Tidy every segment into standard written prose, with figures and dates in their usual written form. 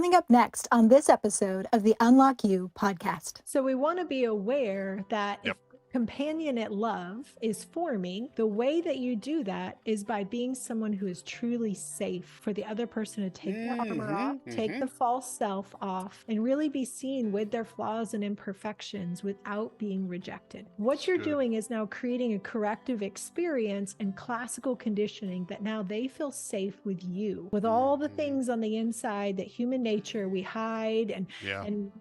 Coming up next on this episode of the Unlock You podcast. So we want to be aware that Yep. if companionate love is forming, the way that you do that is by being someone who is truly safe for the other person to take their armor off, take the false self off, and really be seen with their flaws and imperfections without being rejected. What you're doing is now creating a corrective experience and classical conditioning that now they feel safe with you, with all the things on the inside that human nature we hide and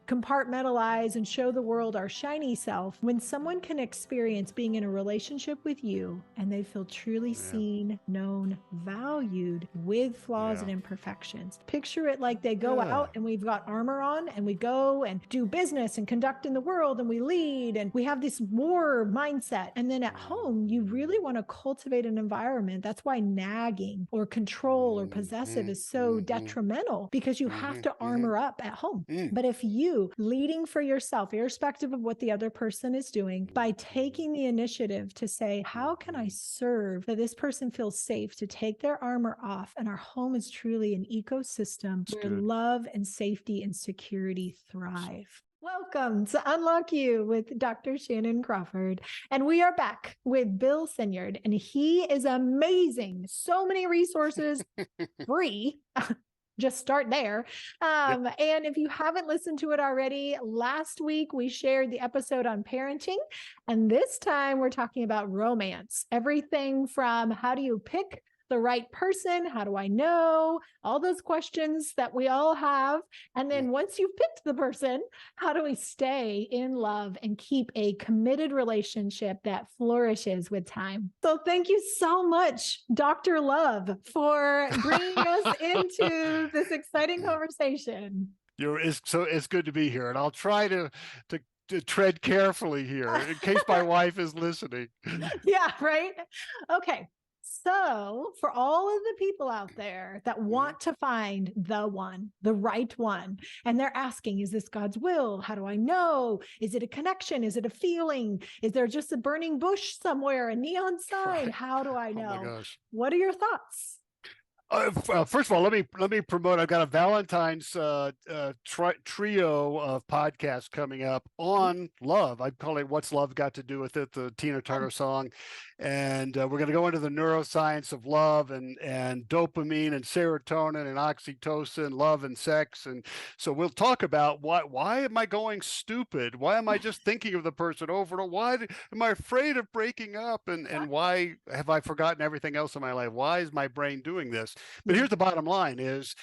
compartmentalize and show the world our shiny self. When someone can experience being in a relationship with you and they feel truly seen, known, valued with flaws and imperfections. Picture it like they go out and we've got armor on and we go and do business and conduct in the world and we lead and we have this war mindset. And then at home, you really want to cultivate an environment. That's why nagging or control or possessive is so detrimental, because you have to armor up at home. But if you leading for yourself, irrespective of what the other person is doing, by taking the initiative to say, how can I serve that this person feels safe to take their armor off? And our home is truly an ecosystem where love and safety and security thrive. Welcome to Unlock You with Dr. Shannon Crawford. And we are back with Bill Senyard, and he is amazing. So many resources free. Just start there. And if you haven't listened to it already, last week we shared the episode on parenting. And this time we're talking about romance. Everything from how do you pick the right person? How do I know? All those questions that we all have. And then once you've picked the person, how do we stay in love and keep a committed relationship that flourishes with time? So thank you so much, Dr. Love, for bringing us into this exciting conversation. It's good to be here, and I'll try to tread carefully here in case my wife is listening. Yeah, right. Okay. So for all of the people out there that want to find the one, the right one, and they're asking, is this God's will? How do I know? Is it a connection? Is it a feeling? Is there just a burning bush somewhere, a neon sign? How do I know? Oh my gosh. What are your thoughts? First of all, let me promote. I've got a Valentine's trio of podcasts coming up on love. I'm calling "What's Love Got to Do with It," the Tina Turner song, and we're going to go into the neuroscience of love and dopamine and serotonin and oxytocin, love and sex, and so we'll talk about why am I going stupid? Why am I just thinking of the person over and over? Why am I afraid of breaking up? And why have I forgotten everything else in my life? Why is my brain doing this? But here's the bottom line is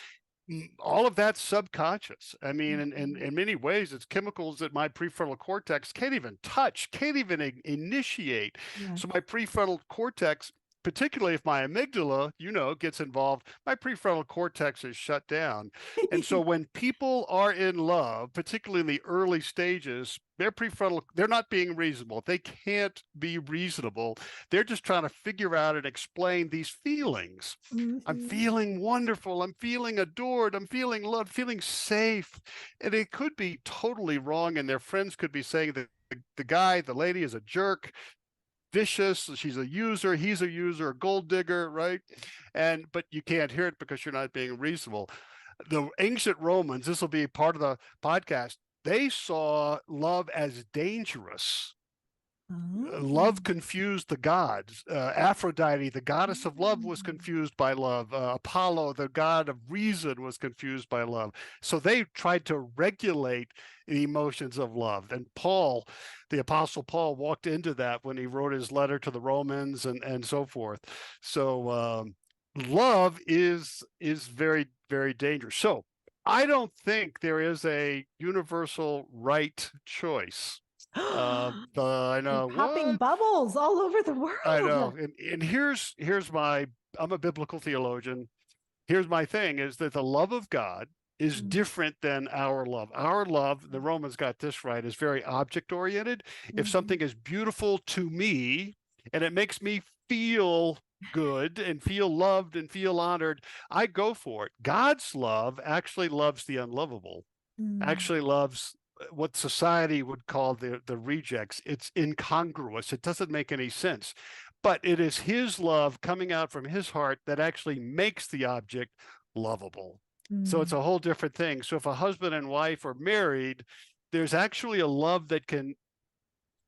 all of that's subconscious. I mean, in many ways, it's chemicals that my prefrontal cortex can't even touch, can't even initiate. Yeah. So my prefrontal cortex, particularly if my amygdala, gets involved, my prefrontal cortex is shut down. And so when people are in love, particularly in the early stages, they're not being reasonable. They can't be reasonable. They're just trying to figure out and explain these feelings. I'm feeling wonderful. I'm feeling adored. I'm feeling loved, feeling safe. And it could be totally wrong. And their friends could be saying that the guy, the lady is a jerk, vicious, she's a user, he's a user, a gold digger, right? But you can't hear it because you're not being reasonable. The ancient Romans, this will be part of the podcast, they saw love as dangerous. Love confused the gods. Aphrodite, the goddess of love, was confused by love. Apollo, the god of reason, was confused by love. So they tried to regulate the emotions of love. And Paul, the Apostle Paul, walked into that when he wrote his letter to the Romans and so forth. So love is very, very dangerous. So I don't think there is a universal right choice. I know, popping bubbles all over the world. I know, and here's I'm a biblical theologian. Here's my thing: is that the love of God is different than our love. Our love, the Romans got this right, is very object oriented. If something is beautiful to me and it makes me feel good and feel loved and feel honored, I go for it. God's love actually loves the unlovable, actually loves what society would call the rejects. It's incongruous. It doesn't make any sense. But it is his love coming out from his heart that actually makes the object lovable. So it's a whole different thing. So if a husband and wife are married, there's actually a love that can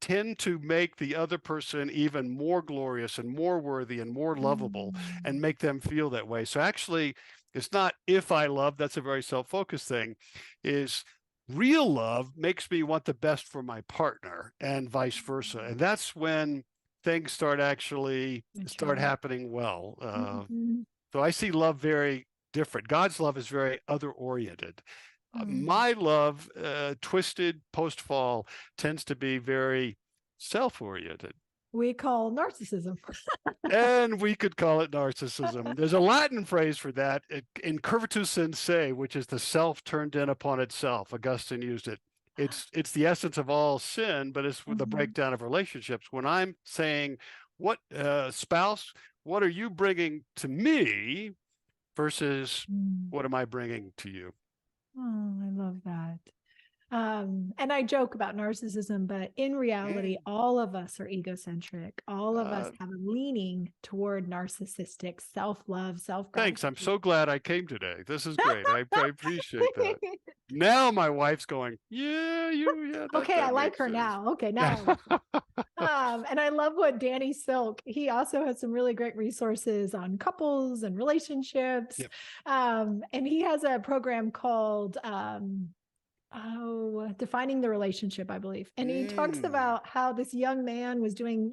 tend to make the other person even more glorious and more worthy and more lovable and make them feel that way. So actually, it's not if I love, that's a very self-focused thing, is real love makes me want the best for my partner and vice versa. And that's when things start Mature. happening well. Mhm. So I see love very different. God's love is very other oriented. Mm. My love, twisted post fall, tends to be very self oriented. We call narcissism. And we could call it narcissism. There's a Latin phrase for that, incurvatus in se, which is the self turned in upon itself. Augustine used it. It's the essence of all sin, but it's the breakdown of relationships. When I'm saying, what spouse, what are you bringing to me versus what am I bringing to you? Oh, I love that. And I joke about narcissism, but in reality, all of us are egocentric. All of us have a leaning toward narcissistic self-love, self-gratification. Thanks. I'm so glad I came today. This is great. I appreciate that. Now my wife's going, yeah, okay, I like makes her sense. now. Okay, now. And I love what Danny Silk, he also has some really great resources on couples and relationships. Yep. And he has a program called Defining the Relationship, I believe. And he talks about how this young man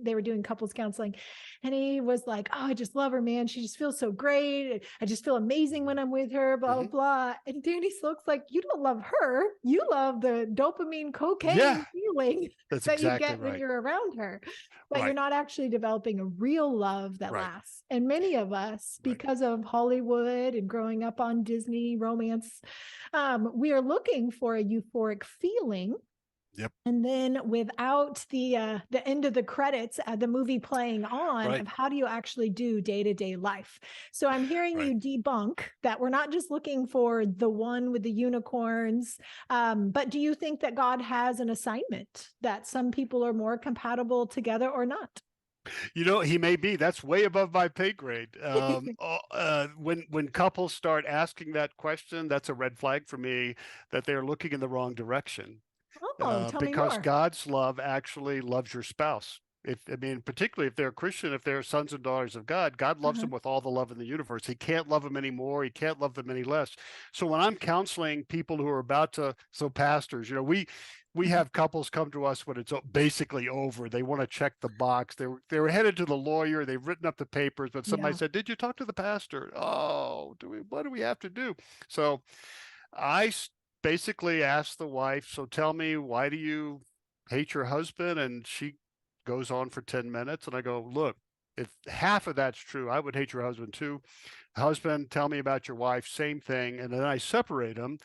they were doing couples counseling. And he was like, oh, I just love her, man. She just feels so great. I just feel amazing when I'm with her, blah, blah, blah. And Danny Silk's like, you don't love her. You love the dopamine cocaine feeling That's that exactly you get when you're around her. But Right. you're not actually developing a real love that lasts. And many of us, because of Hollywood and growing up on Disney romance, we are looking for a euphoric feeling. Yep. And then without the end of the credits, the movie playing on of how do you actually do day-to-day life. So I'm hearing you debunk that we're not just looking for the one with the unicorns, but do you think that God has an assignment that some people are more compatible together or not? You know, he may be. That's way above my pay grade. When couples start asking that question, that's a red flag for me that they're looking in the wrong direction. Oh, tell me Because more. God's love actually loves your spouse. Particularly if they're a Christian, if they're sons and daughters of God, God loves them with all the love in the universe. He can't love them any more. He can't love them any less. So when I'm counseling people who are pastors, we have couples come to us when it's basically over. They want to check the box. They were headed to the lawyer. They've written up the papers, but somebody said, "Did you talk to the pastor?" Oh, what do we have to do? So I basically asked the wife, so tell me, why do you hate your husband? And she goes on for 10 minutes. And I go, look, if half of that's true, I would hate your husband too. Husband, tell me about your wife, same thing. And then I separate them.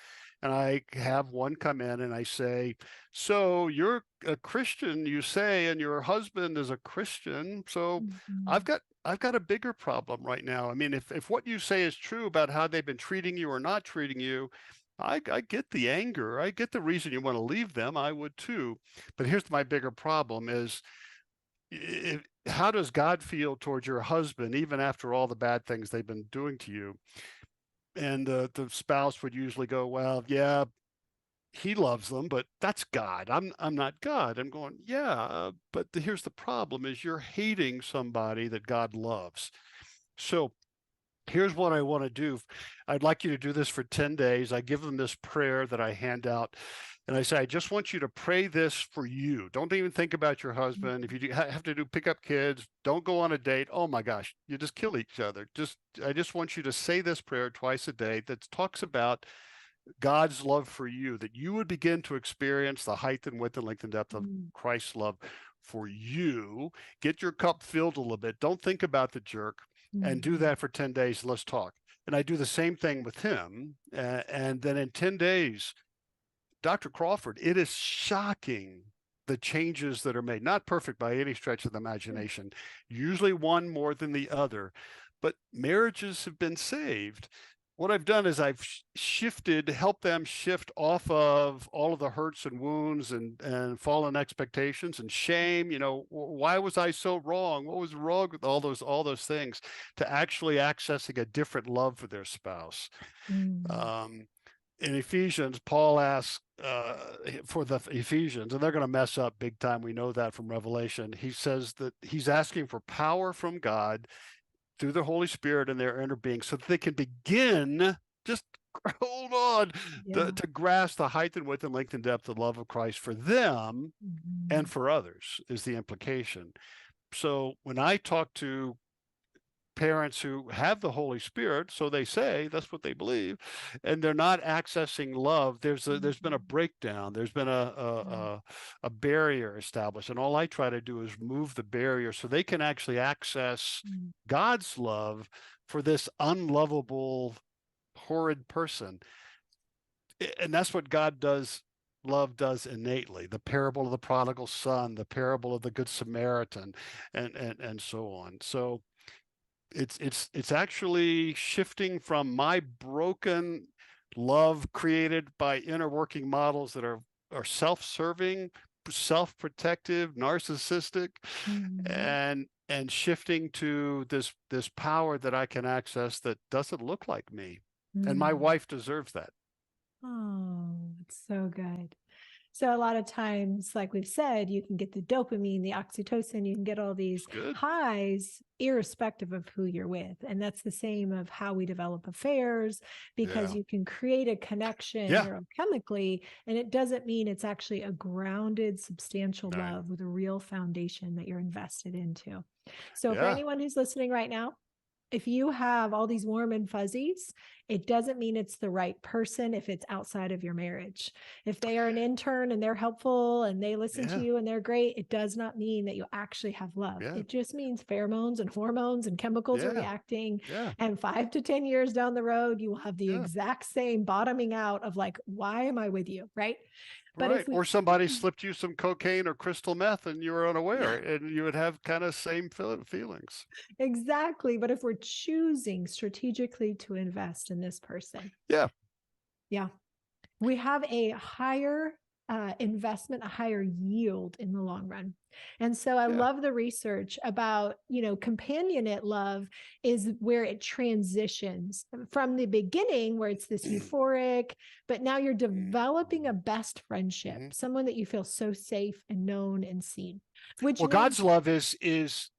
And I have one come in and I say, so you're a Christian, you say, and your husband is a Christian. So I've got a bigger problem right now. I mean, if what you say is true about how they've been treating you or not treating you, I get the anger. I get the reason you want to leave them. I would too. But here's my bigger problem is, how does God feel towards your husband, even after all the bad things they've been doing to you? And the spouse would usually go, well, yeah, he loves them, but that's God. I'm not God. I'm going, yeah, but here's the problem is you're hating somebody that God loves. So here's what I want to do. I'd like you to do this for 10 days. I give them this prayer that I hand out. And I say, I just want you to pray this for you. Don't even think about your husband. If you have to pick up kids, don't go on a date. Oh my gosh, you just kill each other. I just want you to say this prayer twice a day that talks about God's love for you, that you would begin to experience the height and width and length and depth of Christ's love for you. Get your cup filled a little bit. Don't think about the jerk. And do that for 10 days. Let's talk. And I do the same thing with him. And then in 10 days, Dr. Crawford, it is shocking the changes that are made. Not perfect by any stretch of the imagination, usually one more than the other, but marriages have been saved what I've done is I've shifted, helped them shift off of all of the hurts and wounds and fallen expectations and shame. You know, why was I so wrong? What was wrong with all those things, to actually accessing a different love for their spouse. Um, in Ephesians, Paul asks for the Ephesians, and they're going to mess up big time. We know that from Revelation. He says that he's asking for power from God through the Holy Spirit in their inner being, so that they can begin, just hold on, to grasp the height and width and length and depth of the love of Christ for them and for others, is the implication. So when I talk to parents who have the Holy Spirit, so they say, that's what they believe, and they're not accessing love, there's been a breakdown, there's been a barrier established, and all I try to do is remove the barrier so they can actually access God's love for this unlovable, horrid person. And that's what God does. Love does innately. The parable of the prodigal son, the parable of the Good Samaritan, and so on. So it's actually shifting from my broken love created by inner working models that are self-serving, self-protective, narcissistic, and shifting to this power that I can access that doesn't look like me. And my wife deserves that. Oh, it's so good. So a lot of times, like we've said, you can get the dopamine, the oxytocin, you can get all these highs irrespective of who you're with. And that's the same of how we develop affairs, because you can create a connection neurochemically, and it doesn't mean it's actually a grounded, substantial love with a real foundation that you're invested into. So for anyone who's listening right now, if you have all these warm and fuzzies, it doesn't mean it's the right person if it's outside of your marriage. If they are an intern and they're helpful and they listen to you and they're great, it does not mean that you actually have love. It just means pheromones and hormones and chemicals are reacting. And 5 to 10 years down the road, you will have the exact same bottoming out of like, why am I with you? Right. But if or somebody slipped you some cocaine or crystal meth and you were unaware, and you would have kind of same feelings. Exactly. But if we're choosing strategically to invest in this person, we have a higher investment, a higher yield in the long run. And so I love the research about, companionate love is where it transitions from the beginning, where it's this euphoric, but now you're developing a best friendship, someone that you feel so safe and known and seen. God's love is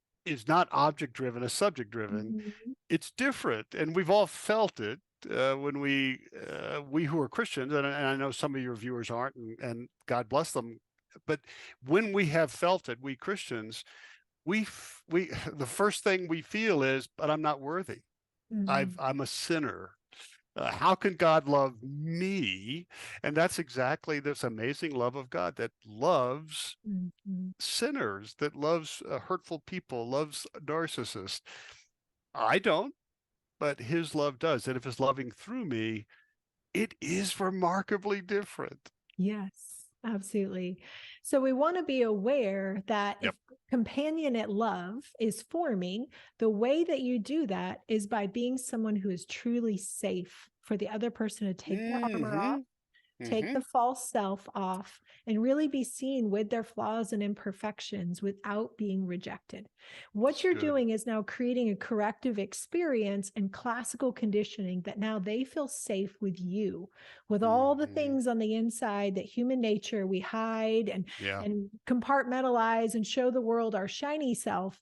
not object driven, it's subject driven. It's different, and we've all felt it. When we who are Christians, and I know some of your viewers aren't, and God bless them, but when we have felt it, we Christians, we the first thing we feel is, but I'm not worthy. I'm a sinner. How can God love me? And that's exactly this amazing love of God that loves sinners, that loves hurtful people, loves narcissists. I don't. But his love does. And if it's loving through me, it is remarkably different. Yes, absolutely. So we want to be aware that if companionate love is forming, the way that you do that is by being someone who is truly safe for the other person to take their armor off, take the false self off, and really be seen with their flaws and imperfections without being rejected. What you're doing is now creating a corrective experience and classical conditioning that now they feel safe with you, with all the things on the inside that human nature, we hide and compartmentalize and show the world our shiny self.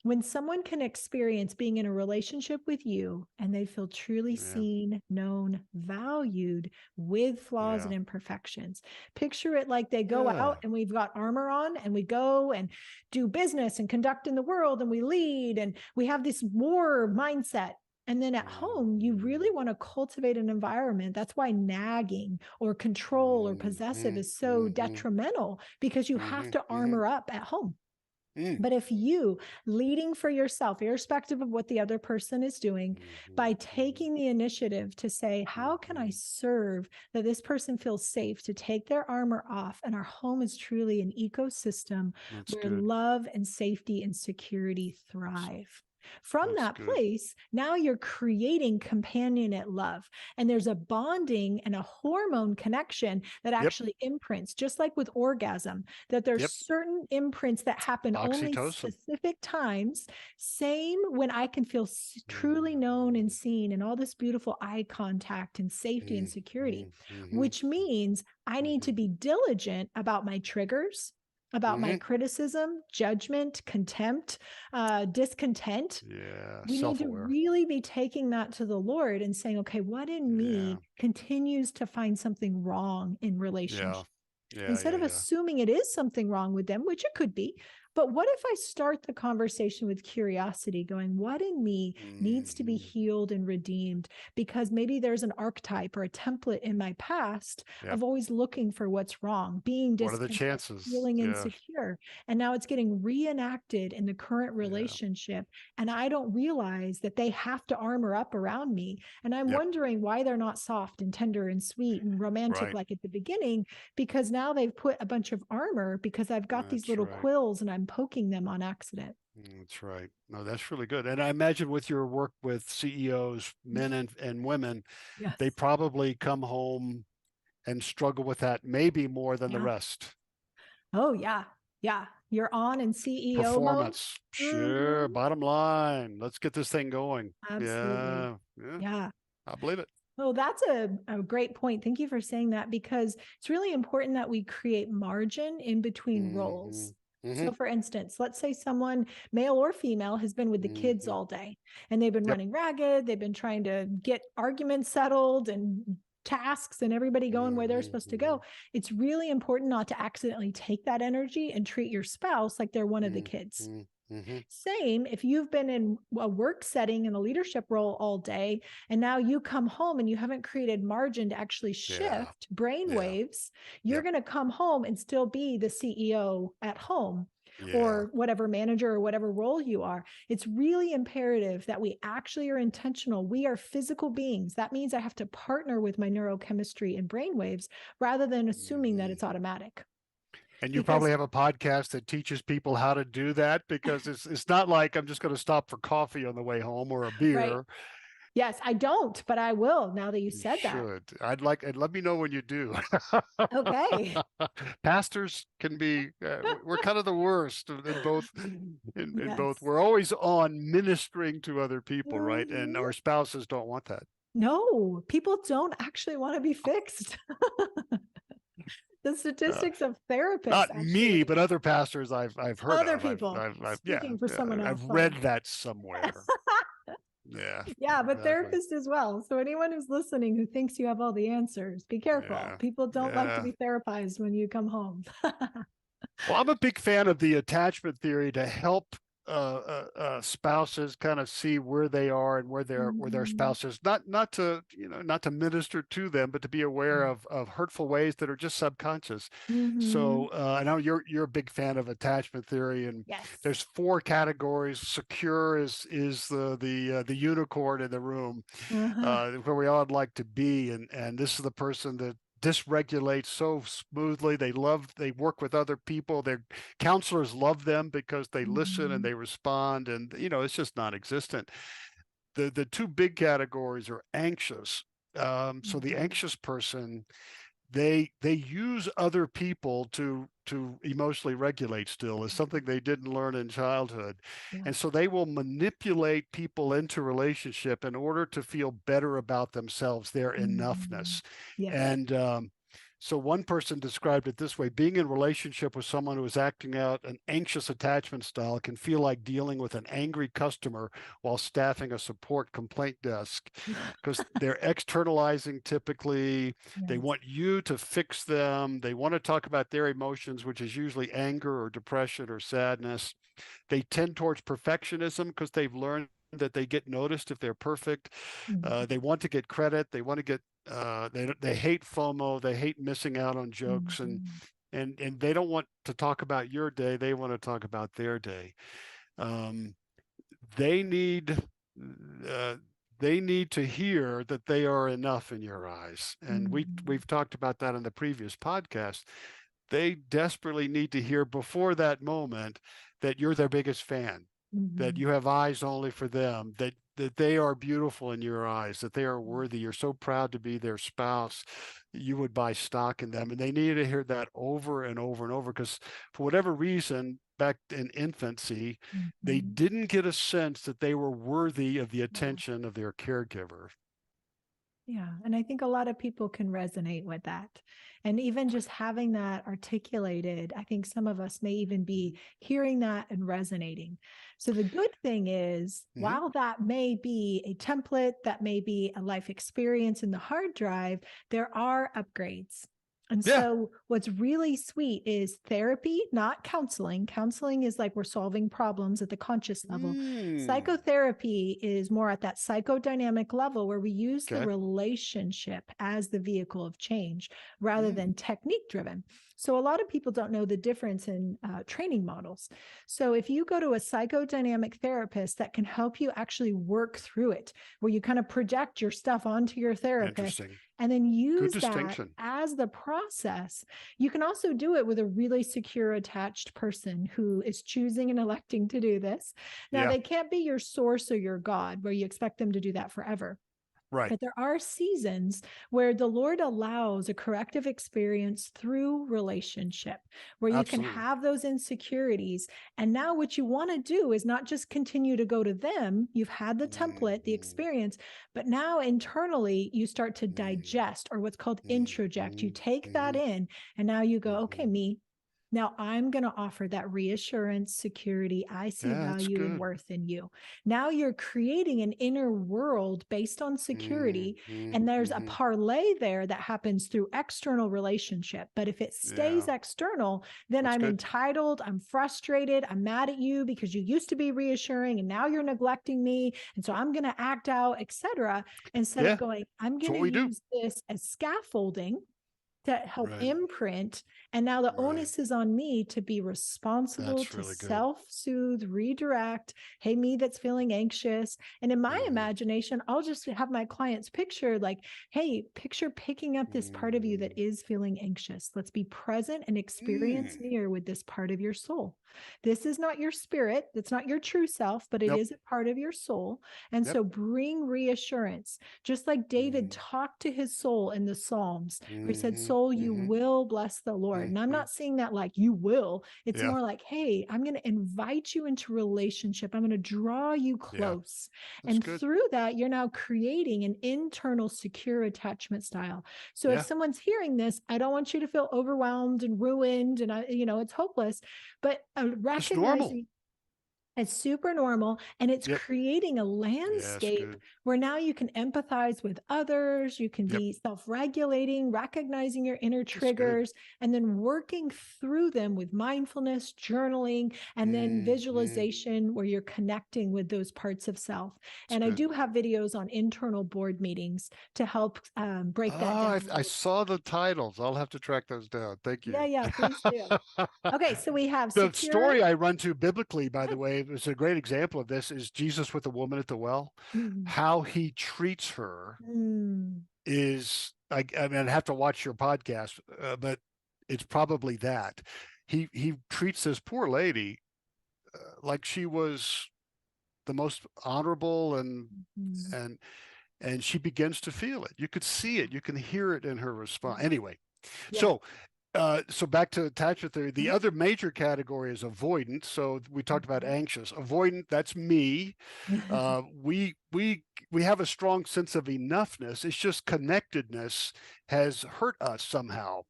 When someone can experience being in a relationship with you and they feel truly seen, known, valued with flaws and imperfections, picture it like they go out and we've got armor on and we go and do business and conduct in the world and we lead and we have this war mindset. And then at home, you really want to cultivate an environment. That's why nagging or control or possessive is so detrimental, because you have to armor up at home. But if you leading for yourself, irrespective of what the other person is doing, by taking the initiative to say, how can I serve that this person feels safe to take their armor off? And our home is truly an ecosystem where love and safety and security thrive. From That's that good. place, now you're creating companionate love. And there's a bonding and a hormone connection that Yep. actually imprints, just like with orgasm, that there's Yep. certain imprints that happen only Oxytocin. specific times. Same when I can feel truly known and seen, and all this beautiful eye contact and safety and security, which means I need to be diligent about my triggers, about my criticism, judgment, contempt, discontent. Yeah. We need to Self-aware. really be taking that to the Lord and saying, okay, what in me continues to find something wrong in relationship? Instead of assuming it is something wrong with them, which it could be, but what if I start the conversation with curiosity, going, what in me needs to be healed and redeemed? Because maybe there's an archetype or a template in my past of always looking for what's wrong, being What are the discontent, chances? feeling insecure. And now it's getting reenacted in the current relationship. And I don't realize that they have to armor up around me. And I'm wondering why they're not soft and tender and sweet and romantic like at the beginning, because now they've put a bunch of armor because I've got these little quills and I'm poking them on accident. That's right. No, that's really good. And I imagine with your work with CEOs, men and women, they probably come home and struggle with that maybe more than the rest. Oh, yeah. Yeah. You're on in CEO Performance. mode. Sure. Bottom line. Let's get this thing going. Absolutely. Yeah. I believe it. Well, that's a great point. Thank you for saying that, because it's really important that we create margin in between roles. So for instance, let's say someone, male or female, has been with the kids all day and they've been running ragged. They've been trying to get arguments settled and tasks and everybody going where they're supposed to go. It's really important not to accidentally take that energy and treat your spouse like they're one of the kids. Same if you've been in a work setting in a leadership role all day, and now you come home and you haven't created margin to actually shift brain waves, you're going to come home and still be the CEO at home or whatever manager or whatever role you are. It's really imperative that we actually are intentional. We are physical beings. That means I have to partner with my neurochemistry and brain waves rather than assuming that it's automatic. And you probably have a podcast that teaches people how to do that, because it's not like I'm just going to stop for coffee on the way home or a beer. Right. Yes, I don't, but I will now that you said that. Should. I'd like, and let me know when you do. Okay. Pastors can be, we're kind of the worst in both, in both. We're always on ministering to other people, right? And our spouses don't want that. No, people don't actually want to be fixed. The statistics of therapists. Not me, but other pastors I've heard other of. people. I've Speaking for someone else. I've read that somewhere. Yeah, but therapists as well. So anyone who's listening who thinks you have all the answers, be careful. People don't like to be therapized when you come home. Well, I'm a big fan of the attachment theory to help spouses kind of see where they are and where their spouse is, not to minister to them, but to be aware of hurtful ways that are just subconscious. So I know you're a big fan of attachment theory, and there's 4 categories. Secure is the unicorn in the room, where we all would like to be, and this is the person that dysregulate so smoothly. They work with other people. Their counselors love them because they listen and they respond, and it's just non-existent. The 2 big categories are anxious. So the anxious person, they use other people to emotionally regulate. Still is something they didn't learn in childhood. And so they will manipulate people into relationship in order to feel better about themselves, their enoughness. And so one person described it this way: being in relationship with someone who is acting out an anxious attachment style can feel like dealing with an angry customer while staffing a support complaint desk, because they're externalizing typically. They want you to fix them. They want to talk about their emotions, which is usually anger or depression or sadness. They tend towards perfectionism because they've learned that they get noticed if they're perfect. They want to get credit. They want to get they hate FOMO. They hate missing out on jokes, and they don't want to talk about your day. They want to talk about their day. They need to hear that they are enough in your eyes, and we've talked about that in the previous podcast. They desperately need to hear before that moment that you're their biggest fan. that you have eyes only for them, that they are beautiful in your eyes, that they are worthy. You're so proud to be their spouse. You would buy stock in them. And they need to hear that over and over and over, because for whatever reason, back in infancy, they didn't get a sense that they were worthy of the attention of their caregiver. Yeah. And I think a lot of people can resonate with that. And even just having that articulated, I think some of us may even be hearing that and resonating. So the good thing is, while that may be a template, that may be a life experience in the hard drive, there are upgrades. And so what's really sweet is therapy, not counseling. Counseling is like we're solving problems at the conscious level. Psychotherapy is more at that psychodynamic level where we use the relationship as the vehicle of change rather than technique driven. So a lot of people don't know the difference in training models. So if you go to a psychodynamic therapist that can help you actually work through it, where you kind of project your stuff onto your therapist and then use that as the process, you can also do it with a really secure, attached person who is choosing and electing to do this. Now, they can't be your source or your God, where you expect them to do that forever. Right. But there are seasons where the Lord allows a corrective experience through relationship, where you can have those insecurities. And now what you want to do is not just continue to go to them. You've had the template, the experience, but now internally you start to digest, or what's called introject. You take that in and now you go, okay, me. Now I'm going to offer that reassurance, security. I see value and worth in you. Now you're creating an inner world based on security. And there's a parlay there that happens through external relationship. But if it stays external, then I'm entitled, I'm frustrated, I'm mad at you because you used to be reassuring and now you're neglecting me. And so I'm going to act out, etc. Instead of going, I'm going to use this as scaffolding to help imprint. And now the onus is on me to be responsible, to self-soothe, redirect. Hey, me that's feeling anxious. And in my imagination, I'll just have my clients picture like, hey, picture picking up this part of you that is feeling anxious. Let's be present and experience near with this part of your soul. This is not your spirit. That's not your true self, but it is a part of your soul. And so bring reassurance, just like David talked to his soul in the Psalms, where he said, soul, you will bless the Lord. And I'm not saying that like you will. It's more like, hey, I'm going to invite you into relationship. I'm going to draw you close. And through that, you're now creating an internal secure attachment style. So if someone's hearing this, I don't want you to feel overwhelmed and ruined and, it's hopeless, but recognizing it's super normal, and it's creating a landscape where now you can empathize with others. You can be self-regulating, recognizing your inner triggers, and then working through them with mindfulness, journaling, and then visualization where you're connecting with those parts of self. And I do have videos on internal board meetings to help break that down. I saw the titles. I'll have to track those down. Thank you. Yeah, please do. Okay, so we have the story I run to biblically, by the way, is a great example of this, is Jesus with the woman at the well. How he treats her is, I mean, I'd have to watch your podcast, but it's probably that. He treats this poor lady like she was the most honorable, and she begins to feel it. You could see it. You can hear it in her response. Anyway, so back to attachment theory. The other major category is avoidant. So we talked about anxious. Avoidant, that's me. We have a strong sense of enoughness. It's just connectedness has hurt us somehow.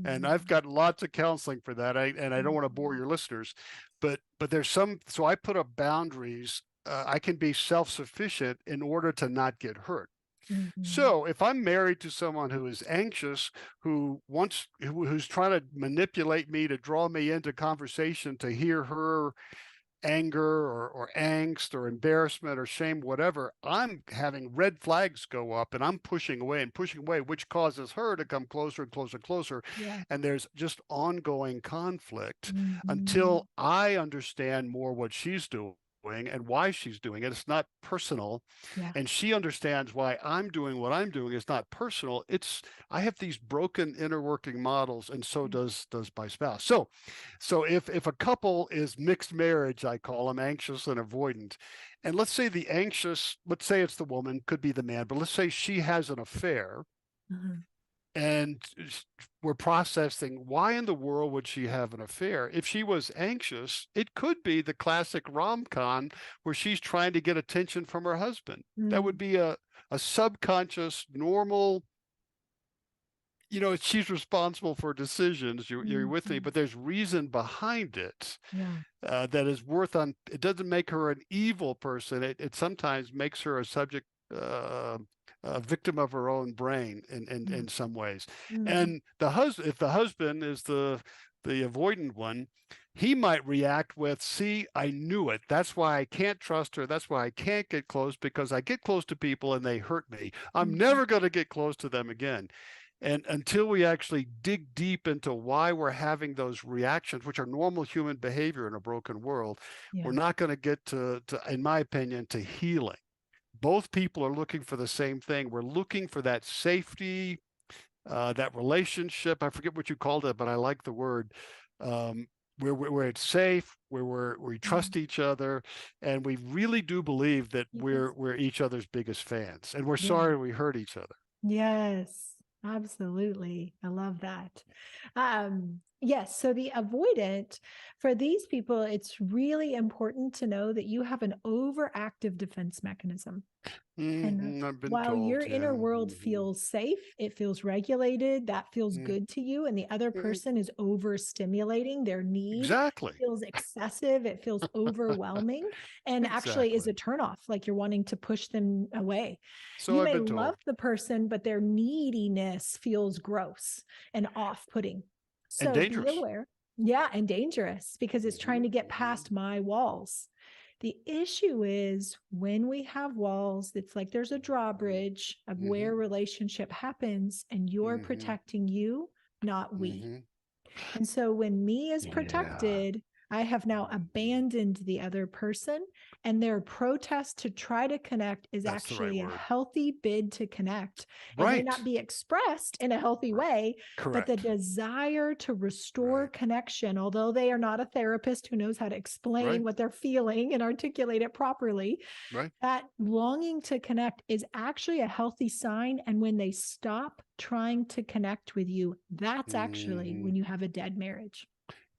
And I've got lots of counseling for that. I don't want to bore your listeners, but there's some, so I put up boundaries. I can be self-sufficient in order to not get hurt. So if I'm married to someone who is anxious, who's trying to manipulate me to draw me into conversation to hear her anger or angst or embarrassment or shame, whatever, I'm having red flags go up and I'm pushing away, which causes her to come closer and closer and closer. And there's just ongoing conflict until I understand more what she's doing. doing and why she's doing it. It's not personal. Yeah. And she understands why I'm doing what I'm doing is not personal. It's I have these broken inner working models, and so does my spouse. So if a couple is mixed marriage, I call them anxious and avoidant. And let's say the anxious, let's say it's the woman, could be the man, but let's say she has an affair Mhm. and we're processing why in the world would she have an affair. If she was anxious, it could be the classic rom-com where she's trying to get attention from her husband. That would be a subconscious normal, she's responsible for decisions. You're with me, but there's reason behind it Yeah. that is worth on. It doesn't make her an evil person. It sometimes makes her a subject, a victim of her own brain in some ways. And if the husband is the avoidant one, he might react with, see, I knew it. That's why I can't trust her. That's why I can't get close, because I get close to people and they hurt me. I'm never going to get close to them again. And until we actually dig deep into why we're having those reactions, which are normal human behavior in a broken world, we're not going to get to, in my opinion, to healing. Both people are looking for the same thing. We're looking for that safety, that relationship. I forget what you called it, but I like the word, where it's safe, where we trust each other, and we really do believe that we're each other's biggest fans, and we're sorry we hurt each other. Yes, absolutely. I love that. Yes. So the avoidant, for these people, it's really important to know that you have an overactive defense mechanism. And I've been while told, your inner world feels safe, it feels regulated, that feels good to you, and the other person is overstimulating their need. Exactly. It feels excessive, it feels overwhelming, and actually is a turnoff, like you're wanting to push them away. So You I've may been love told. the person, but their neediness feels gross and off-putting. And So be dangerous. aware. Yeah, and dangerous because it's trying to get past my walls. The issue is when we have walls, it's like there's a drawbridge of where relationship happens, and you're protecting you, not we. And so when me is protected, I have now abandoned the other person, and their protest to try to connect is actually a healthy bid to connect. It may not be expressed in a healthy way, but the desire to restore connection, although they are not a therapist who knows how to explain what they're feeling and articulate it properly, that longing to connect is actually a healthy sign. And when they stop trying to connect with you, that's actually when you have a dead marriage.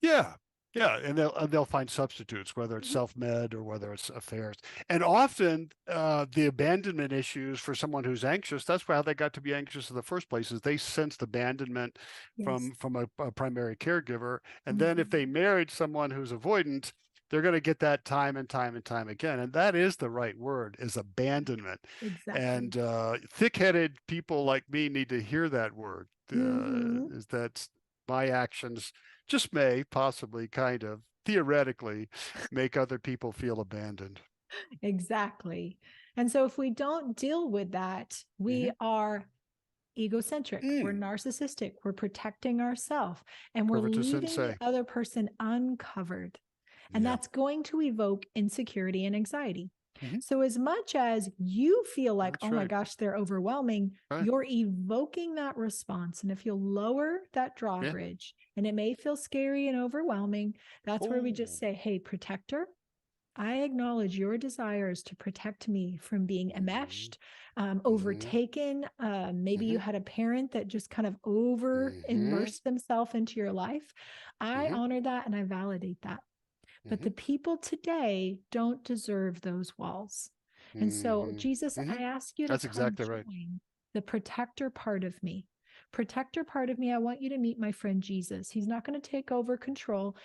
Yeah. Yeah, and they'll find substitutes, whether it's self-med or whether it's affairs. And often the abandonment issues for someone who's anxious, that's how they got to be anxious in the first place, is they sensed abandonment from a primary caregiver. And then if they married someone who's avoidant, they're going to get that time and time and time again. And that is the right word, is abandonment. Exactly. And thick-headed people like me need to hear that word, is that my actions just may possibly kind of theoretically make other people feel abandoned. Exactly. And so if we don't deal with that, we are egocentric, we're narcissistic, we're protecting ourselves, and we're leaving the other person uncovered. And that's going to evoke insecurity and anxiety. So as much as you feel like, oh my gosh, they're overwhelming, you're evoking that response. And if you'll lower that drawbridge, and it may feel scary and overwhelming, that's where we just say, hey, protector, I acknowledge your desires to protect me from being enmeshed, overtaken. Maybe you had a parent that just kind of over immersed themselves into your life. I honor that and I validate that. But the people today don't deserve those walls. And so, Jesus, I ask you to join the protector part of me. Protector part of me, I want you to meet my friend Jesus. He's not going to take over control,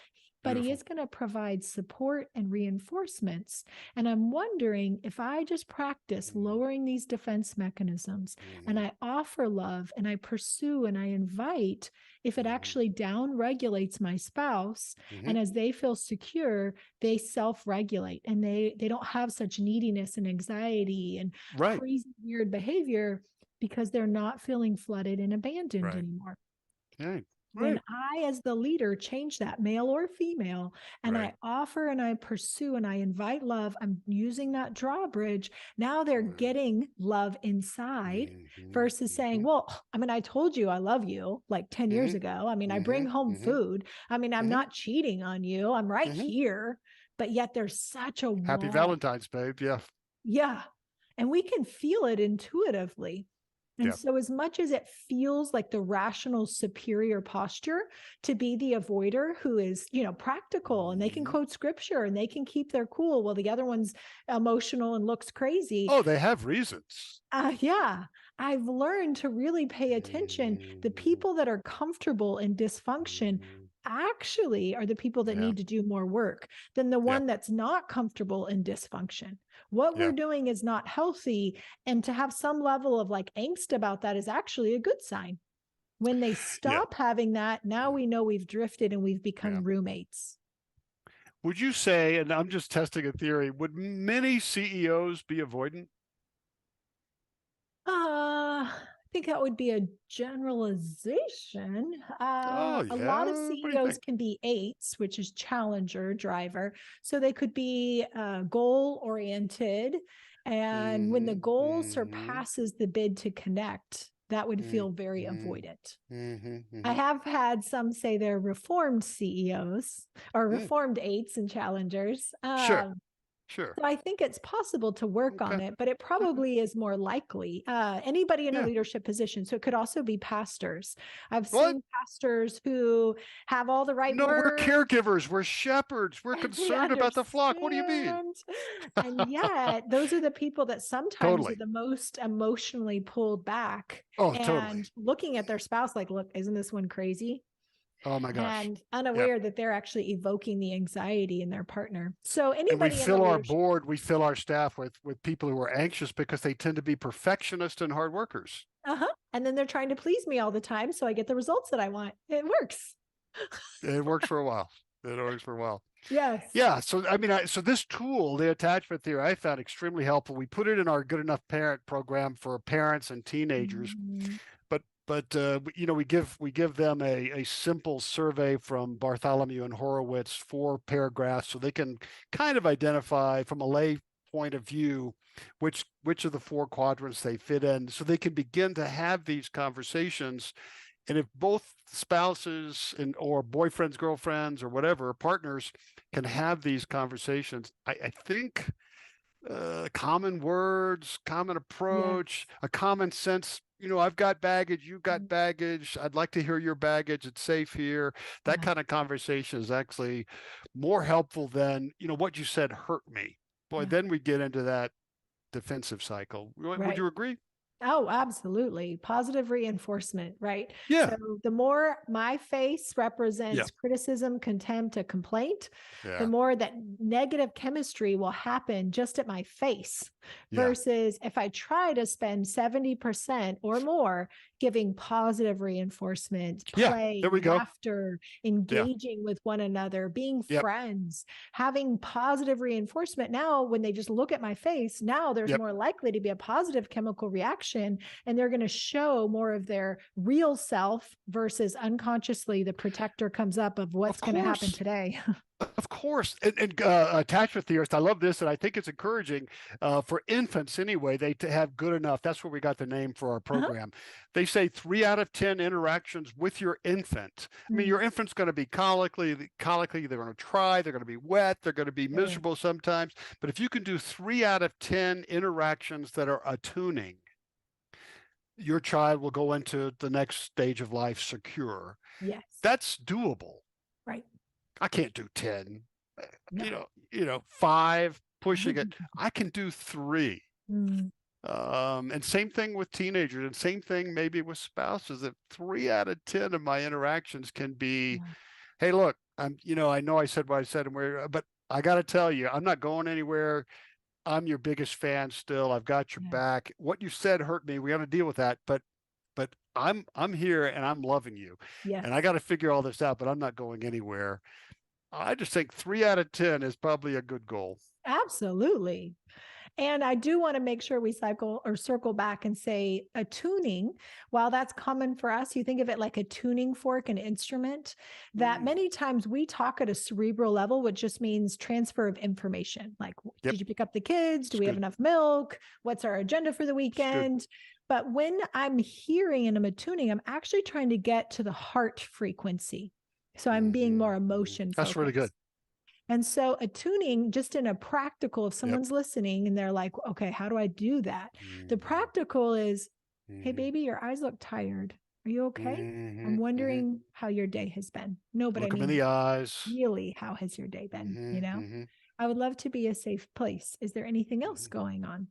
but he is going to provide support and reinforcements. And I'm wondering if I just practice lowering these defense mechanisms and I offer love and I pursue and I invite, if it actually down regulates my spouse, and as they feel secure, they self-regulate and they don't have such neediness and anxiety and crazy weird behavior because they're not feeling flooded and abandoned anymore. When Right. I, as the leader, change that, male or female, and Right. I offer and I pursue and I invite love, I'm using that drawbridge. Now they're getting love inside versus saying, well, I mean, I told you I love you like 10 years ago. I mean, I bring home food. I mean, I'm not cheating on you. I'm right here. But yet there's such a Happy wall. Valentine's, babe. Yeah. Yeah. And we can feel it intuitively. And Yeah. so, as much as it feels like the rational, superior posture to be the avoider who is, practical and they can quote scripture and they can keep their cool while the other one's emotional and looks crazy. Oh, they have reasons. Yeah, I've learned to really pay attention. The people that are comfortable in dysfunction actually are the people that need to do more work than the one that's not comfortable in dysfunction. What we're doing is not healthy. And to have some level of like angst about that is actually a good sign. When they stop having that, now we know we've drifted and we've become roommates. Would you say, and I'm just testing a theory, would many CEOs be avoidant? I think that would be a generalization. Oh, A lot of yeah. What do you CEOs think? can be eights, which is challenger driver. So they could be goal oriented. And when the goal surpasses the bid to connect, that would feel very avoidant. I have had some say they're reformed CEOs or reformed eights and challengers. Sure. Sure. So I think it's possible to work on Okay. it, but it probably is more likely anybody in a Yeah. leadership position. So it could also be pastors. I've What? seen pastors who have all the right No, we're words. caregivers. We're shepherds. We're And we concerned about the flock. What do you mean? understand. And yet, those are the people that sometimes are Totally. the most emotionally pulled back Oh, and totally. looking at their spouse like, look, isn't this one crazy? Oh my gosh. And unaware that they're actually evoking the anxiety in their partner. So And we anybody in the fill our leadership. board, we fill our staff with people who are anxious because they tend to be perfectionists and hard workers. And then they're trying to please me all the time. So I get the results that I want. It works. It works for a while. It works for a while. Yes. Yeah. So, I mean, so this tool, the attachment theory, I found extremely helpful. We put it in our Good Enough Parent program for parents and teenagers. But we give them a simple survey from Bartholomew and Horowitz, 4 paragraphs, so they can kind of identify from a lay point of view which of the 4 quadrants they fit in, so they can begin to have these conversations. And if both spouses or boyfriends, girlfriends, or whatever partners can have these conversations, I think common words, common approach, a common sense. I've got baggage, you've got baggage. I'd like to hear your baggage. It's safe here. That kind of conversation is actually more helpful than, what you said hurt me. Boy, then we get into that defensive cycle. Would you agree? Oh, absolutely. Positive reinforcement, right? Yeah. So the more my face represents criticism, contempt, a complaint, the more that negative chemistry will happen just at my face. Versus if I try to spend 70% or more giving positive reinforcement, play, there we go. laughter, engaging with one another, being friends, having positive reinforcement. Now, when they just look at my face, now there's more likely to be a positive chemical reaction, and they're going to show more of their real self versus unconsciously the protector comes up of what's going to happen today. Of course. And attachment theorists, I love this, and I think it's encouraging for infants anyway, they to have good enough. That's where we got the name for our program. They say 3 out of 10 interactions with your infant. I mean, your infant's going to be colically, they're going to try, they're going to be wet, they're going to be miserable sometimes. But if you can do 3 out of 10 interactions that are attuning, your child will go into the next stage of life secure. Yes. That's doable. Right. I can't do 10, No. 5, pushing it. I can do 3. And same thing with teenagers, and same thing maybe with spouses. If 3 out of 10 of my interactions can be, hey, look, I know I said what I said, but I got to tell you, I'm not going anywhere. I'm your biggest fan still. I've got your back. What you said hurt me. We got to deal with that, but I'm here and I'm loving you. And I got to figure all this out, but I'm not going anywhere. I just think 3 out of 10 is probably a good goal. Absolutely. And I do want to make sure we circle back and say attuning, while that's common for us, you think of it like a tuning fork, an instrument, that many times we talk at a cerebral level, which just means transfer of information. Like, did you pick up the kids? Do we have enough milk? What's our agenda for the weekend? But when I'm hearing and I'm attuning, I'm actually trying to get to the heart frequency. So I'm being more emotion focused. That's really good. And so attuning, just in a practical, if someone's listening and they're like, okay, how do I do that? The practical is, hey, baby, your eyes look tired. Are you okay? I'm wondering how your day has been. No, but look I mean, them in the eyes. Really, how has your day been? You know, I would love to be a safe place. Is there anything else going on?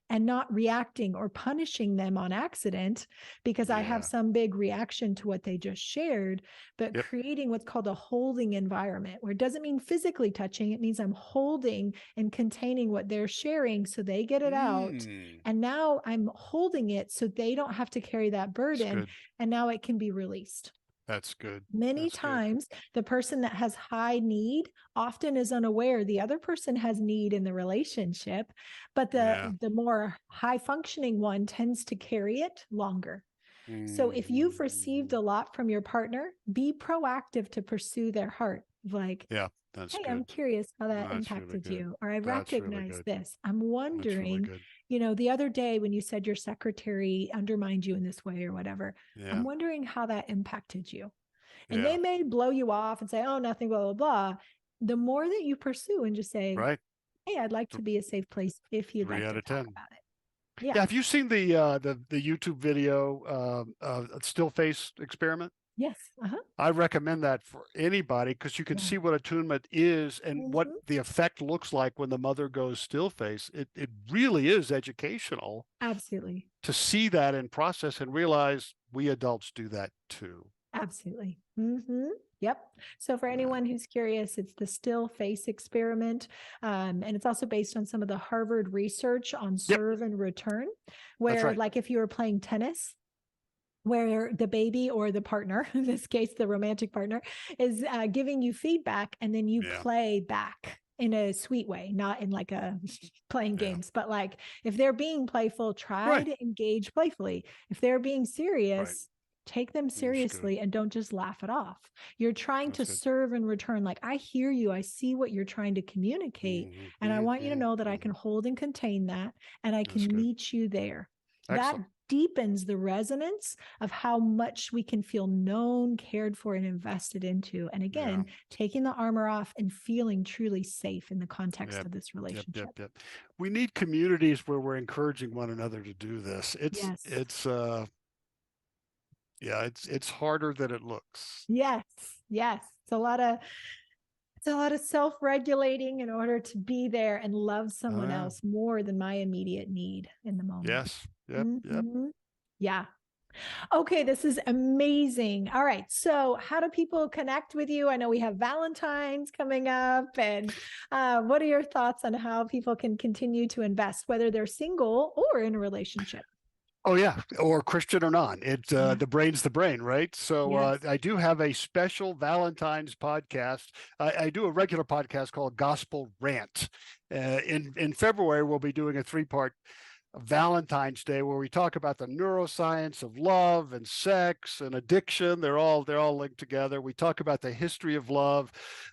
And not reacting or punishing them on accident because I have some big reaction to what they just shared, but creating what's called a holding environment, where it doesn't mean physically touching. It means I'm holding and containing what they're sharing so they get it out. And now I'm holding it so they don't have to carry that burden. And now it can be released. That's good. Many times, the person that has high need often is unaware the other person has need in the relationship, but the more high functioning one tends to carry it longer. So if you've received a lot from your partner, be proactive to pursue their heart. Like, hey, I'm curious how that impacted you, or I recognize this. I'm wondering, you know, the other day when you said your secretary undermined you in this way or whatever, I'm wondering how that impacted you. And they may blow you off and say, oh, nothing, blah, blah, blah. The more that you pursue and just say, hey, I'd like to be a safe place if you'd like to talk about it. Yeah. Have you seen the YouTube video still face experiment? Yes. I recommend that for anybody because you can see what attunement is and what the effect looks like when the mother goes still face. It really is educational. Absolutely. To see that and process and realize we adults do that too. Absolutely. Yep. So for anyone who's curious, it's the still face experiment. And it's also based on some of the Harvard research on serve and return, where like if you were playing tennis, where the baby or the partner, in this case, the romantic partner, is giving you feedback and then you play back in a sweet way, not in like a playing games, but like if they're being playful, try to engage playfully. If they're being serious, take them seriously and don't just laugh it off. You're trying to serve and return. Like, I hear you. I see what you're trying to communicate. And I want you to know that I can hold and contain that and I can meet you there. Excellent. That deepens the resonance of how much we can feel known, cared for, and invested into. And again, taking the armor off and feeling truly safe in the context of this relationship. We need communities where we're encouraging one another to do this. It's harder than it looks. Yes. It's a lot of self-regulating in order to be there and love someone else more than my immediate need in the moment. Yeah. Okay, this is amazing. All right. So how do people connect with you? I know we have Valentine's coming up. And what are your thoughts on how people can continue to invest, whether they're single or in a relationship? Oh, yeah. Or Christian or not. The brain's the brain, right? So I do have a special Valentine's podcast. I do a regular podcast called Gospel Rant. In February, we'll be doing a 3-part Valentine's Day where we talk about the neuroscience of love and sex and addiction. They're all linked together. We talk about the history of love.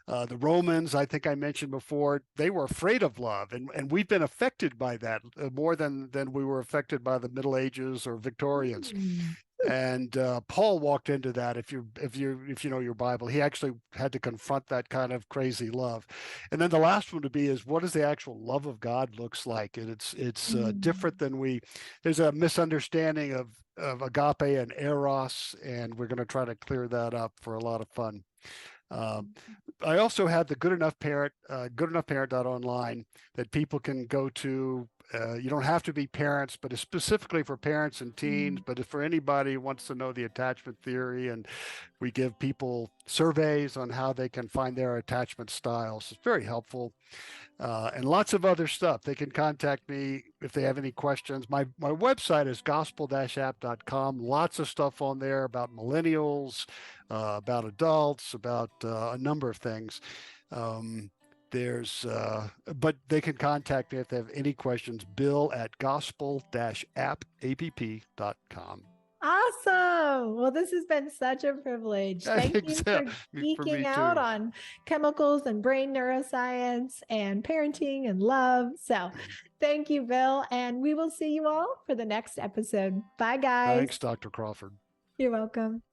The Romans, I think I mentioned before, they were afraid of love, and we've been affected by that more than we were affected by the Middle Ages or Victorians. And Paul walked into that. If you know your Bible, he actually had to confront that kind of crazy love. And then the last one to be is, what does the actual love of God looks like? And it's different than there's a misunderstanding of agape and eros, and we're going to try to clear that up for a lot of fun. I also have the Good Enough Parent, goodenoughparent.online, that people can go to. You don't have to be parents, but it's specifically for parents and teens, but it's for anybody who wants to know the attachment theory. And we give people surveys on how they can find their attachment styles. It's very helpful. And lots of other stuff. They can contact me if they have any questions. My website is gospel-app.com. Lots of stuff on there about millennials, about adults, about a number of things. there's, but they can contact me if they have any questions. bill@gospel-app.com. Awesome. Well, this has been such a privilege. I Thank think you so. for For geeking me out too. on chemicals and brain neuroscience and parenting and love. So thank you, Bill. And we will see you all for the next episode. Bye, guys. Thanks, Dr. Crawford. You're welcome.